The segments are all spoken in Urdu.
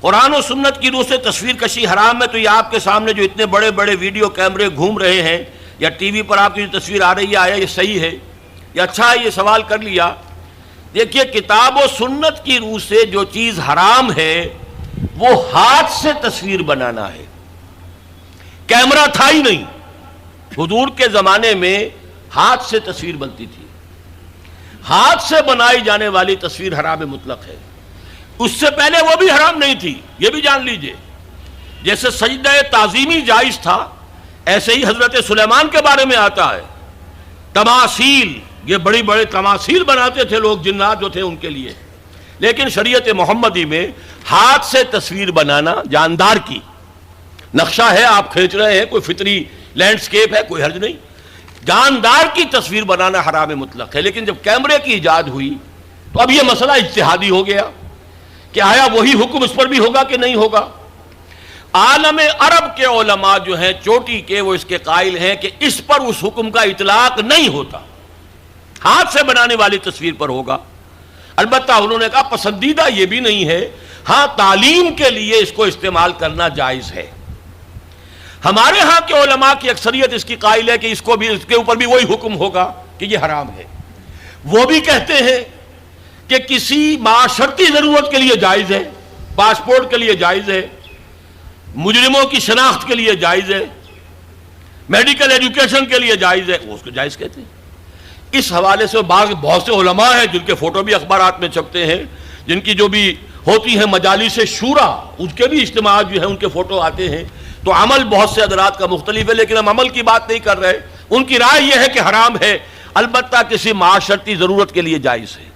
قرآن و سنت کی روح سے تصویر کشی حرام ہے، تو یہ آپ کے سامنے جو اتنے بڑے بڑے ویڈیو کیمرے گھوم رہے ہیں یا ٹی وی پر آپ کی جو تصویر آ رہی ہے، آیا یہ صحیح ہے یا اچھا ہے؟ یہ سوال کر لیا۔ دیکھیے، کتاب و سنت کی روح سے جو چیز حرام ہے وہ ہاتھ سے تصویر بنانا ہے۔ کیمرہ تھا ہی نہیں، حضور کے زمانے میں ہاتھ سے تصویر بنتی تھی۔ ہاتھ سے بنائی جانے والی تصویر حرام مطلق ہے۔ اس سے پہلے وہ بھی حرام نہیں تھی، یہ بھی جان لیجئے۔ جیسے سجدہ تعظیمی جائز تھا، ایسے ہی حضرت سلیمان کے بارے میں آتا ہے۔ تماثیل، یہ بڑی بڑے تماثیل بناتے تھے لوگ، جنات جو تھے ان کے لیے، لیکن شریعت محمدی میں ہاتھ سے تصویر بنانا، جاندار کی نقشہ ہے آپ کھینچ رہے ہیں، کوئی فطری لینڈسکیپ ہے، کوئی حرج نہیں، جاندار کی تصویر بنانا حرام مطلق ہے۔ لیکن جب کیمرے کی ایجاد ہوئی تو اب یہ مسئلہ اجتہادی ہو گیا کہ آیا وہی حکم اس پر بھی ہوگا کہ نہیں ہوگا۔ عالم عرب کے علماء جو ہیں چوٹی کے، وہ اس کے قائل ہیں کہ اس پر اس حکم کا اطلاق نہیں ہوتا، ہاتھ سے بنانے والی تصویر پر ہوگا۔ البتہ انہوں نے کہا پسندیدہ یہ بھی نہیں ہے، ہاں تعلیم کے لیے اس کو استعمال کرنا جائز ہے۔ ہمارے ہاں کے علماء کی اکثریت اس کی قائل ہے کہ اس کے اوپر بھی وہی حکم ہوگا کہ یہ حرام ہے۔ وہ بھی کہتے ہیں کہ کسی معاشرتی ضرورت کے لیے جائز ہے، پاسپورٹ کے لیے جائز ہے، مجرموں کی شناخت کے لیے جائز ہے، میڈیکل ایجوکیشن کے لیے جائز ہے، وہ اس کو جائز کہتے ہیں۔ اس حوالے سے بہت سے علماء ہیں جن کے فوٹو بھی اخبارات میں چھپتے ہیں، جن کی جو بھی ہوتی ہیں مجالس شورا، اس کے بھی اجتماعات جو ہیں ان کے فوٹو آتے ہیں۔ تو عمل بہت سے حضرات کا مختلف ہے، لیکن ہم عمل کی بات نہیں کر رہے۔ ان کی رائے یہ ہے کہ حرام ہے، البتہ کسی معاشرتی ضرورت کے لیے جائز ہے۔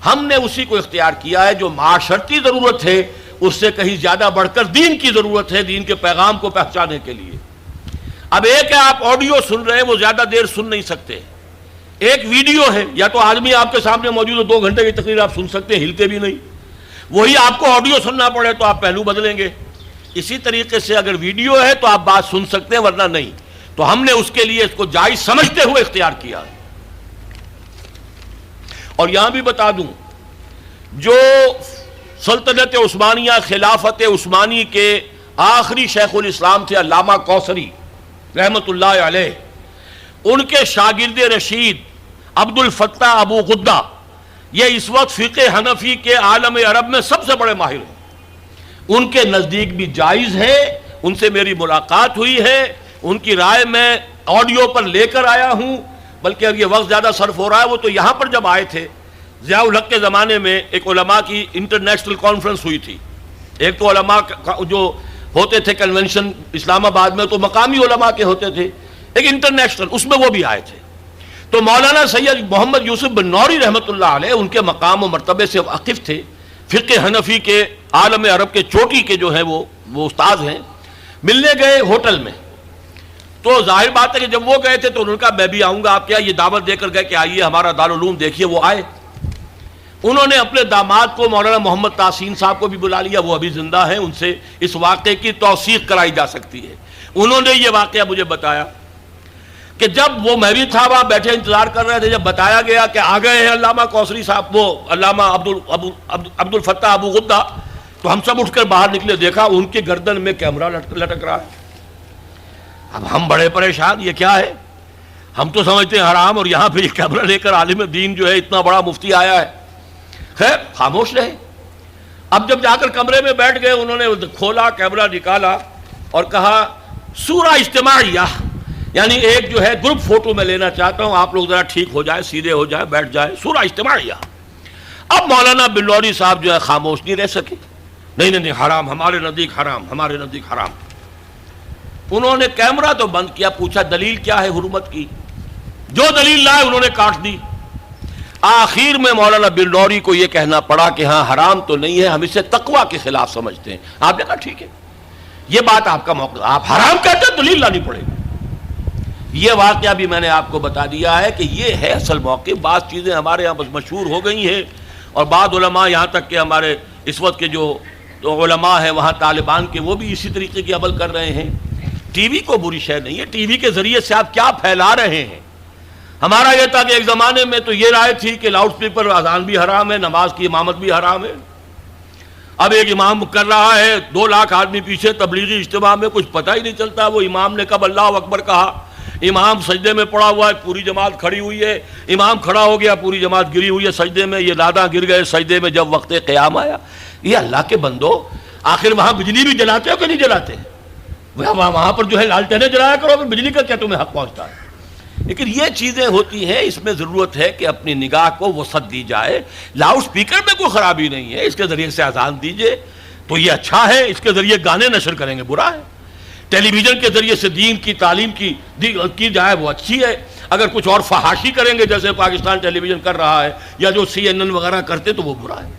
ہم نے اسی کو اختیار کیا ہے جو معاشرتی ضرورت ہے، اس سے کہیں زیادہ بڑھ کر دین کی ضرورت ہے، دین کے پیغام کو پہنچانے کے لیے۔ اب ایک ہے آپ آڈیو سن رہے ہیں، وہ زیادہ دیر سن نہیں سکتے۔ ایک ویڈیو ہے، یا تو آدمی آپ کے سامنے موجود ہے، 2 گھنٹے کی تقریر آپ سن سکتے ہیں، ہلتے بھی نہیں۔ وہی آپ کو آڈیو سننا پڑے تو آپ پہلو بدلیں گے۔ اسی طریقے سے اگر ویڈیو ہے تو آپ بات سن سکتے ہیں، ورنہ نہیں۔ تو ہم نے اس کے لیے اس کو جائز سمجھتے ہوئے اختیار کیا۔ اور یہاں بھی بتا دوں، جو سلطنت عثمانیہ، خلافت عثمانی کے آخری شیخ الاسلام تھے علامہ کوثری رحمت اللہ علیہ، ان کے شاگرد رشید عبد الفتاح ابو غدہ، یہ اس وقت فقہ حنفی کے عالم عرب میں سب سے بڑے ماہر ہیں۔ ان کے نزدیک بھی جائز ہے، ان سے میری ملاقات ہوئی ہے، ان کی رائے میں آڈیو پر لے کر آیا ہوں۔ بلکہ اب یہ وقت زیادہ صرف ہو رہا ہے، وہ تو یہاں پر جب آئے تھے ضیاء الحق کے زمانے میں ایک علماء کی انٹرنیشنل کانفرنس ہوئی تھی۔ ایک تو علماء جو ہوتے تھے کنونشن اسلام آباد میں تو مقامی علماء کے ہوتے تھے، ایک انٹرنیشنل، اس میں وہ بھی آئے تھے۔ تو مولانا سید محمد یوسف بن نوری رحمت اللہ علیہ ان کے مقام و مرتبے سے واقف تھے، فقہ حنفی کے عالم عرب کے چوٹی کے جو ہیں وہ استاد ہیں۔ ملنے گئے ہوٹل میں، تو ظاہر بات ہے کہ جب وہ گئے تھے تو انہوں نے کہا میں بھی آؤں گا، آپ کیا یہ دعوت دے کر گئے کہ آئیے ہمارا دارالعلوم دیکھیے۔ وہ آئے، انہوں نے اپنے داماد کو مولانا محمد تحسین صاحب کو بھی بلا لیا، وہ ابھی زندہ ہیں، ان سے اس واقعے کی توثیق کرائی جا سکتی ہے۔ انہوں نے یہ واقعہ مجھے بتایا کہ جب وہ، میں بھی تھا وہاں بیٹھے انتظار کر رہے تھے، جب بتایا گیا کہ آ گئے ہیں علامہ کوثری صاحب، وہ علامہ عبد الفتاح ابو غدہ، تو ہم سب اٹھ کر باہر نکلے، دیکھا ان کے گردن میں کیمرہ لٹک رہا ہے۔ اب ہم بڑے پریشان، یہ کیا ہے؟ ہم تو سمجھتے ہیں حرام، اور یہاں پہ یہ کیمرہ لے کر عالم دین جو ہے اتنا بڑا مفتی آیا ہے۔ خیر خاموش رہے۔ اب جب جا کر کمرے میں بیٹھ گئے، انہوں نے کھولا، کیمرہ نکالا اور کہا سورہ اجتماعیہ، یعنی ایک جو ہے گروپ فوٹو میں لینا چاہتا ہوں، آپ لوگ ذرا ٹھیک ہو جائے، سیدھے ہو جائے، بیٹھ جائے، سورہ اجتماعیہ۔ اب مولانا بن نوری صاحب جو ہے خاموش نہیں رہ سکے، نہیں حرام، ہمارے نزدیک حرام، ہمارے نزدیک حرام۔ انہوں نے کیمرہ تو بند کیا، پوچھا دلیل کیا ہے حرمت کی؟ جو دلیل لائے انہوں نے کاٹ دی۔ آخر میں مولانا بن نوری کو یہ کہنا پڑا کہ ہاں حرام تو نہیں ہے، ہم اسے تقویٰ کے خلاف سمجھتے ہیں۔ آپ نے کہا ٹھیک ہے، یہ بات آپ کا موقع، آپ حرام کہتے ہیں، دلیل لانی پڑے گی۔ یہ واقعہ بھی میں نے آپ کو بتا دیا ہے کہ یہ ہے اصل موقع۔ بعض چیزیں ہمارے یہاں بس مشہور ہو گئی ہیں، اور بعض علماء یہاں تک کہ ہمارے اس وقت کے جو علماء ہیں وہاں طالبان کے، وہ بھی اسی طریقے کی عمل کر رہے ہیں۔ ٹی وی کو بری شے نہیں ہے، ٹی وی کے ذریعے سے آپ کیا پھیلا رہے ہیں۔ ہمارا یہ تھا کہ ایک زمانے میں تو یہ رائے تھی کہ لاؤڈ سپیکر اذان بھی حرام ہے، نماز کی امامت بھی حرام ہے، اب ایک امام کر رہا ہے 2 لاکھ آدمی پیچھے تبلیغی اجتماع میں، کچھ پتہ ہی نہیں چلتا وہ امام نے کب اللہ اکبر کہا. امام سجدے میں پڑا ہوا ہے، پوری جماعت کھڑی ہوئی ہے، امام کھڑا ہو گیا، پوری جماعت گری ہوئی ہے سجدے میں، یہ ناداں گر گئے سجدے میں جب وقت قیام آیا. یہ اللہ کے بندو، آخر وہاں بجلی بھی جلاتے ہو کہ نہیں جلاتے؟ وہاں پر جو ہے لالٹینیں جلایا کرو، پھر بجلی کا کیا تمہیں حق پہنچتا ہے؟ لیکن یہ چیزیں ہوتی ہیں، اس میں ضرورت ہے کہ اپنی نگاہ کو وسعت دی جائے. لاؤڈ سپیکر میں کوئی خرابی نہیں ہے، اس کے ذریعے سے اذان دیجئے تو یہ اچھا ہے، اس کے ذریعے گانے نشر کریں گے برا ہے. ٹیلی ویژن کے ذریعے سے دین کی تعلیم کی جائے وہ اچھی ہے. اگر کچھ اور فحاشی کریں گے جیسے پاکستان ٹیلی ویژن کر رہا ہے یا جو CNN وغیرہ کرتے تو وہ برا ہے.